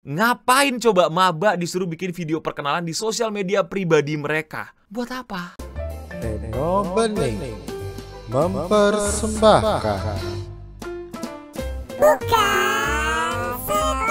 Ngapain coba maba disuruh bikin video perkenalan di sosial media pribadi mereka? Buat apa? Eno Bening mempersembahkan Bukan sekolah.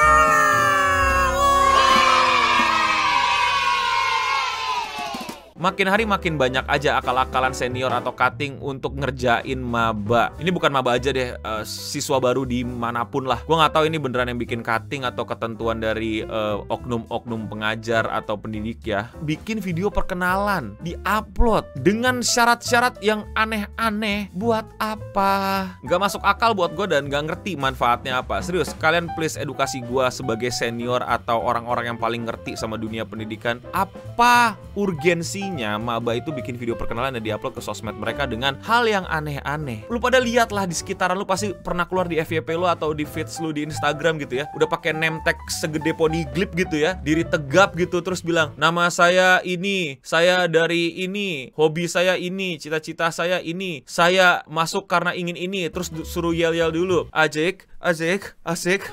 Makin hari makin banyak aja akal-akalan senior atau cutting untuk ngerjain maba. Ini bukan maba aja deh, siswa baru dimanapun lah. Gue nggak tahu ini beneran yang bikin cutting atau ketentuan dari oknum-oknum pengajar atau pendidik ya. Bikin video perkenalan, di-upload dengan syarat-syarat yang aneh-aneh. Buat apa? Nggak masuk akal buat gue dan nggak ngerti manfaatnya apa. Serius, kalian please edukasi gue sebagai senior atau orang-orang yang paling ngerti sama dunia pendidikan. Apa urgensi maba itu bikin video perkenalan dan diupload ke sosmed mereka dengan hal yang aneh-aneh? Lu pada lihat lah di sekitaran lu, pasti pernah keluar di FYP lu atau di feeds lu di Instagram gitu ya, udah pakai name tag segede poniglip gitu ya, diri tegap gitu, terus bilang nama saya ini, saya dari ini, hobi saya ini, cita-cita saya ini, saya masuk karena ingin ini, terus suruh yel-yel dulu, asik, asik, asik.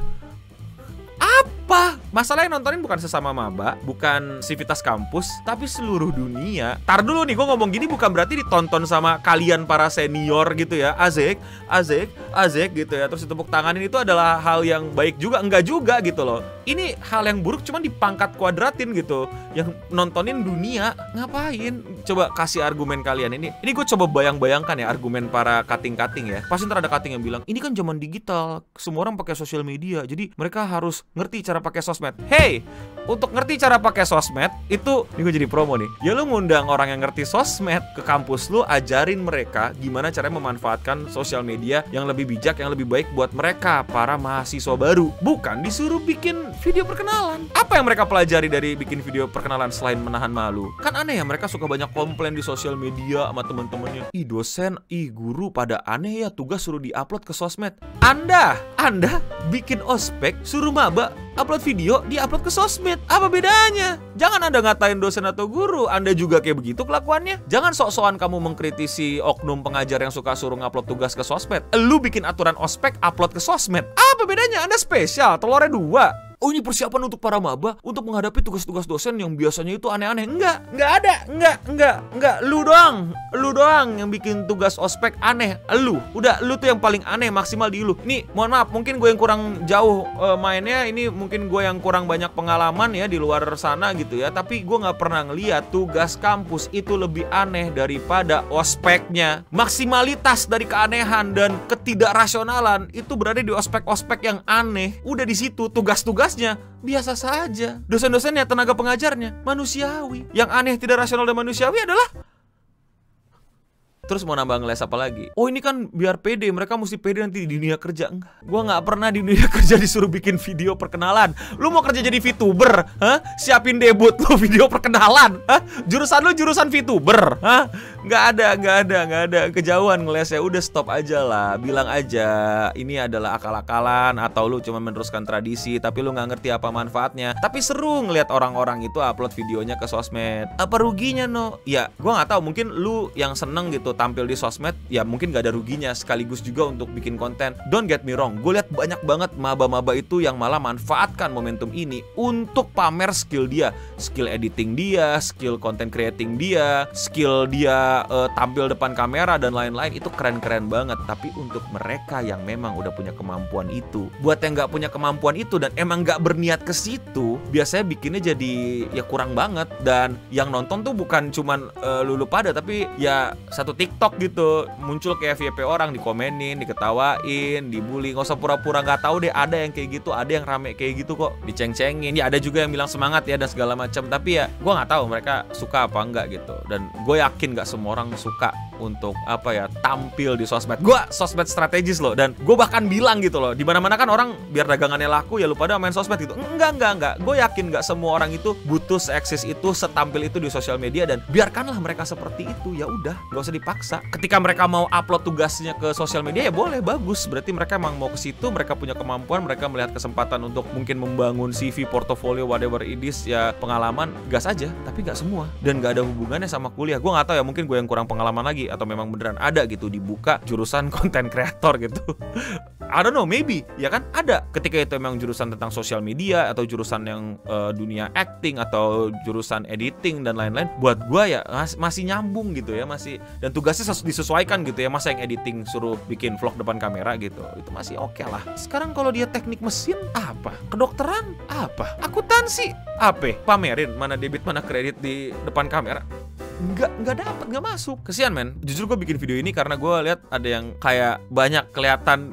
Apa? Masalahnya nontonin bukan sesama maba, bukan sivitas kampus, tapi seluruh dunia. Tar dulu nih, gue ngomong gini bukan berarti ditonton sama kalian para senior gitu ya. Asik, asik, asik gitu ya. Terus ditepuk tanganin itu adalah hal yang baik juga. Enggak juga gitu loh. Ini hal yang buruk cuman dipangkat kuadratin gitu. Yang nontonin dunia, ngapain? Coba kasih argumen kalian. Ini gue coba bayang-bayangkan ya argumen para cutting-cutting ya. Pasti ntar ada cutting yang bilang, ini kan zaman digital, semua orang pakai sosial media, jadi mereka harus ngerti cara pakai sosmed. Hey, untuk ngerti cara pakai sosmed itu, ini gue jadi promo nih. Ya lu ngundang orang yang ngerti sosmed ke kampus lu, ajarin mereka gimana caranya memanfaatkan sosial media yang lebih bijak, yang lebih baik buat mereka, para mahasiswa baru. Bukan disuruh bikin video perkenalan. Apa yang mereka pelajari dari bikin video perkenalan selain menahan malu? Kan aneh ya, mereka suka banyak komplain di sosial media sama temen-temennya. Ih dosen, ih guru pada aneh ya, tugas suruh diupload ke sosmed. Anda bikin ospek, suruh maba upload video, di-upload ke sosmed. Apa bedanya? Jangan Anda ngatain dosen atau guru, Anda juga kayak begitu kelakuannya. Jangan sok-sokan kamu mengkritisi oknum pengajar yang suka suruh ngupload tugas ke sosmed. Lu bikin aturan ospek, upload ke sosmed. Apa bedanya? Anda spesial, telurnya 2. Oh ini persiapan untuk para maba untuk menghadapi tugas-tugas dosen yang biasanya itu aneh-aneh. Enggak ada. Lu doang yang bikin tugas ospek aneh. Lu tuh yang paling aneh, maksimal di lu. Nih, mohon maaf, mungkin gue yang kurang jauh mainnya, ini mungkin gue yang kurang banyak pengalaman ya di luar sana gitu ya. Tapi gue nggak pernah ngeliat tugas kampus itu lebih aneh daripada ospeknya. Maksimalitas dari keanehan dan ketidakrasionalan itu berada di ospek-ospek yang aneh. Udah di situ tugas-tugasnya biasa saja. Dosen-dosennya, tenaga pengajarnya manusiawi. Yang aneh, tidak rasional dan manusiawi adalah, terus mau nambah ngeles apa lagi? Oh ini kan biar pede, mereka mesti pede nanti di dunia kerja. Enggak, gue nggak pernah di dunia kerja disuruh bikin video perkenalan. Lu mau kerja jadi VTuber? Hah? Siapin debut lu video perkenalan? Hah? Jurusan lu jurusan VTuber? Hah? Nggak ada. Kejauhan ngeles ya. Udah stop aja lah. Bilang aja ini adalah akal-akalan atau lu cuma meneruskan tradisi tapi lu nggak ngerti apa manfaatnya. Tapi seru ngeliat orang-orang itu upload videonya ke sosmed. Apa ruginya no? Ya gue nggak tahu. Mungkin lu yang seneng gitu tampil di sosmed, ya mungkin gak ada ruginya, sekaligus juga untuk bikin konten. Don't get me wrong, gue lihat banyak banget maba-maba itu yang malah manfaatkan momentum ini untuk pamer skill dia, skill editing dia, skill content creating dia, skill dia tampil depan kamera dan lain-lain. Itu keren-keren banget. Tapi untuk mereka yang memang udah punya kemampuan itu, buat yang gak punya kemampuan itu dan emang gak berniat ke situ, biasanya bikinnya jadi ya kurang banget. Dan yang nonton tuh bukan cuman lulu pada, tapi ya satu TikTok gitu, muncul kayak FYP orang, dikomenin, diketawain, dibully. Nggak usah pura-pura nggak tahu deh, ada yang kayak gitu, ada yang rame kayak gitu kok, diceng-cengin. Ya ada juga yang bilang semangat ya dan segala macam. Tapi ya gue nggak tahu mereka suka apa enggak gitu. Dan gue yakin nggak semua orang suka untuk apa ya, tampil di sosmed. Gue sosmed strategis loh, dan gue bahkan bilang gitu loh, di mana-mana kan orang biar dagangannya laku ya lu pada main sosmed gitu. Enggak. Gue yakin nggak semua orang itu butuh seeksis itu, setampil itu di sosial media, dan biarkanlah mereka seperti itu. Ya udah, nggak usah dipaksa. Ketika mereka mau upload tugasnya ke sosial media ya boleh, bagus. Berarti mereka emang mau ke situ, mereka punya kemampuan, mereka melihat kesempatan untuk mungkin membangun CV, portofolio, whatever it is ya, pengalaman, gas aja. Tapi nggak semua, dan nggak ada hubungannya sama kuliah. Gue nggak tahu ya, mungkin gue yang kurang pengalaman lagi atau memang beneran ada gitu dibuka jurusan konten kreator gitu. I don't know, maybe, ya kan? Ada ketika itu memang jurusan tentang sosial media atau jurusan yang dunia acting atau jurusan editing dan lain-lain. Buat gua ya masih nyambung gitu ya, masih, dan tugasnya disesuaikan gitu ya. Masa yang editing suruh bikin vlog depan kamera gitu, itu masih oke lah. Sekarang kalau dia teknik mesin apa? Kedokteran apa? Akuntansi apa? Pamerin mana debit mana kredit di depan kamera. Nggak dapat, nggak masuk. Kesian men. Jujur gue bikin video ini karena gue lihat ada yang kayak banyak kelihatan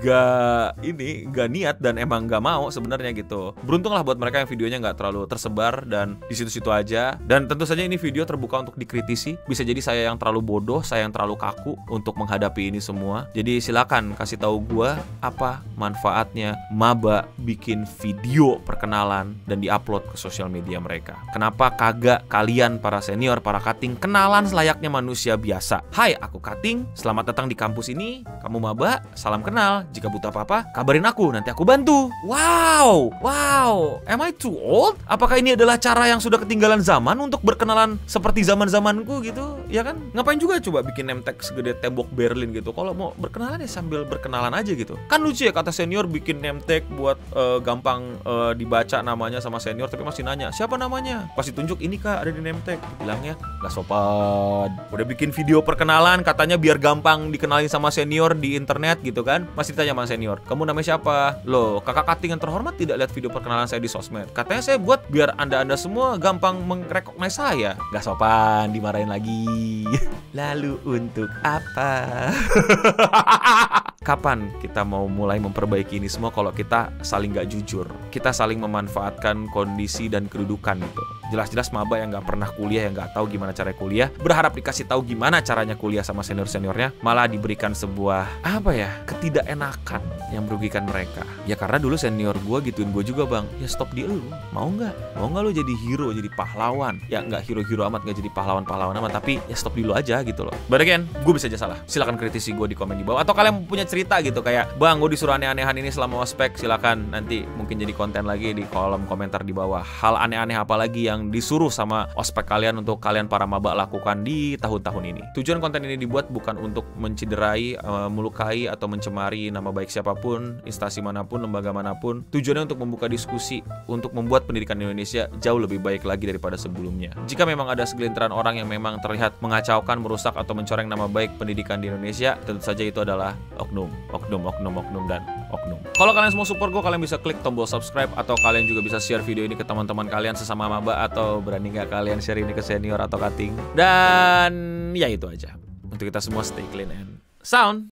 nggak niat dan emang nggak mau sebenarnya gitu. Beruntunglah buat mereka yang videonya nggak terlalu tersebar dan di situ-situ aja. Dan tentu saja ini video terbuka untuk dikritisi. Bisa jadi saya yang terlalu bodoh, saya yang terlalu kaku untuk menghadapi ini semua. Jadi silakan kasih tahu gue apa manfaatnya maba bikin video perkenalan dan diupload ke sosial media mereka. Kenapa kagak kalian para senior, para cutting kenalan selayaknya manusia biasa? Hai, aku cutting. Selamat datang di kampus ini. Kamu maba, salam kenal. Jika butuh apa-apa, kabarin aku, nanti aku bantu. Wow. Am I too old? Apakah ini adalah cara yang sudah ketinggalan zaman untuk berkenalan seperti zaman-zamanku gitu? Ya kan? Ngapain juga coba bikin name tag segede tembok Berlin gitu? Kalau mau berkenalan ya sambil berkenalan aja gitu. Kan lucu ya kata senior bikin name tag buat gampang dibaca namanya sama senior, tapi masih nanya, siapa namanya? Pasti tunjuk, ini kak ada di name tag. Bilangnya gak sopan. Udah bikin video perkenalan katanya biar gampang dikenalin sama senior di internet gitu kan. Masih ditanya sama senior, kamu namanya siapa? Loh, kakak cutting yang terhormat tidak lihat video perkenalan saya di sosmed. Katanya saya buat biar anda semua gampang merecognize saya. Gak sopan, dimarahin lagi. Lalu untuk apa? Kapan kita mau mulai memperbaiki ini semua kalau kita saling gak jujur? Kita saling memanfaatkan kondisi dan kedudukan gitu. Jelas-jelas maba yang gak pernah kuliah, yang gak tahu gimana cara kuliah, berharap dikasih tahu gimana caranya kuliah sama senior-seniornya, malah diberikan sebuah ketidakenakan yang merugikan mereka. Ya karena dulu senior gue gituin gue juga bang. Ya stop di elu, mau nggak lu jadi hero, jadi pahlawan? Ya nggak hero amat, nggak jadi pahlawan amat, tapi ya stop dulu aja gitu loh. But again, gue bisa aja salah. Silakan kritisi gue di komen di bawah, atau kalian punya cerita gitu kayak bang gue disuruh aneh-anehan ini selama ospek, silakan nanti mungkin jadi konten lagi di kolom komentar di bawah. Hal aneh-aneh apa lagi yang disuruh sama ospek kalian untuk kalian para maba lakukan di tahun-tahun ini. Tujuan konten ini dibuat bukan untuk menciderai, melukai atau mencemari nama baik siapapun, instansi manapun, lembaga manapun. Tujuannya untuk membuka diskusi, untuk membuat pendidikan di Indonesia jauh lebih baik lagi daripada sebelumnya. Jika memang ada segelintiran orang yang memang terlihat mengacaukan, merusak atau mencoreng nama baik pendidikan di Indonesia, tentu saja itu adalah oknum dan oknum. Kalau kalian semua support gue, kalian bisa klik tombol subscribe, atau kalian juga bisa share video ini ke teman-teman kalian sesama maba, atau berani nggak kalian share ini ke senior atau cutting. Dan ya itu aja. Untuk kita semua stay clean and sound.